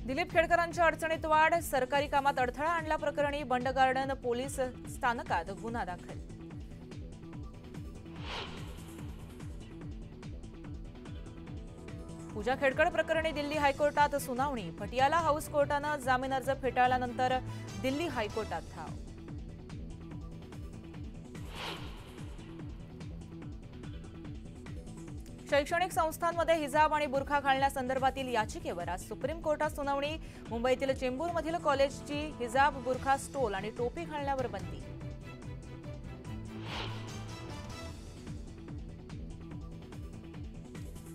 दिलीप खेडकरांच्या अडचणीत वाढ, सरकारी कामात अडथळा आणला प्रकरणी बंड गार्डन पोलीस स्थानकात गुन्हा दाखल। पूजा खेडकर प्रकरणी दिल्ली हायकोर्टात सुनावणी, पटियाला हाऊस कोर्टाने जामीन अर्ज फेटाळल्यानंतर दिल्ली हायकोर्टात धाव। शैक्षणिक संस्थांमध्ये हिजाब आणि बुरखा घालण्यासंदर्भातील याचिकेवर आज सुप्रीम कोर्टात सुनावणी, मुंबईतील चेंबूरमधील कॉलेजची हिजाब, बुरखा, स्टोल आणि टोपी घालण्यावर बंदी।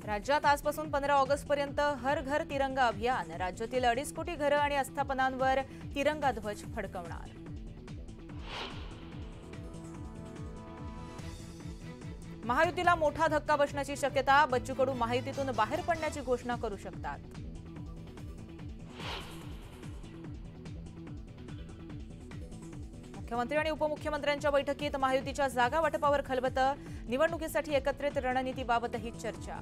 राज्यात आजपासून 15 ऑगस्टपर्यंत हर घर तिरंगा अभियान, राज्यातील 2.5 कोटी घरं आणि आस्थापनांवर तिरंगा ध्वज फडकवणार। महायुतीला मोठा धक्का बसण्याची शक्यता, बच्चू कडू महायुतीतून बाहेर पडण्याची घोषणा करू शकतात। मुख्यमंत्री आणि उपमुख्यमंत्र्यांच्या बैठकीत महायुतीच्या जागा वाटपावर खलबतं, निवडणुकीसाठी एकत्रित रणनीतीबाबतही चर्चा।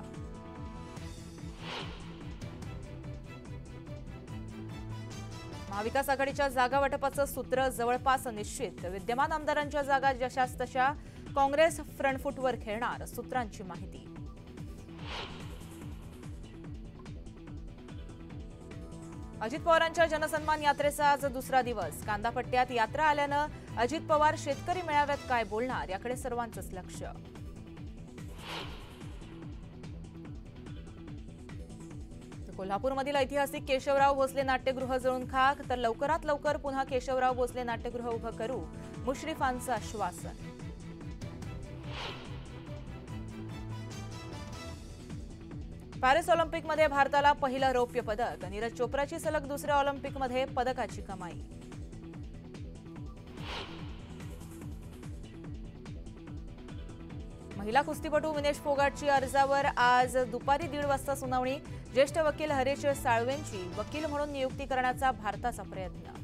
महाविकास आघाडीच्या जागा वाटपाचं सूत्र जवळपास निश्चित, विद्यमान आमदारांच्या जागा जशास तशा, काँग्रेस फ्रंटफूटवर खेळणार, सूत्रांची माहिती। अजित पवारांच्या जनसन्मान यात्रेचा आज दुसरा दिवस, कांदापट्ट्यात यात्रा आल्यानं अजित पवार शेतकरी मेळाव्यात काय बोलणार याकडे सर्वांचंच लक्ष। कोल्हापूरमधील ऐतिहासिक केशवराव भोसले नाट्यगृह जळून खाक, तर लवकरात लवकर पुन्हा केशवराव भोसले नाट्यगृह उभं करू, मुश्रीफांचं आश्वासन। पॅरिस ऑलिम्पिकमध्ये भारताला पहिलं रौप्य पदक, नीरज चोप्राची सलग दुसऱ्या ऑलिम्पिकमध्ये पदकाची कमाई। महिला कुस्तीपटू विनेश फोगाटची अर्जावर आज दुपारी 1:30 वाजता सुनावणी, ज्येष्ठ वकील हरीश साळवेंची वकील म्हणून नियुक्ती करण्याचा भारताचा प्रयत्न।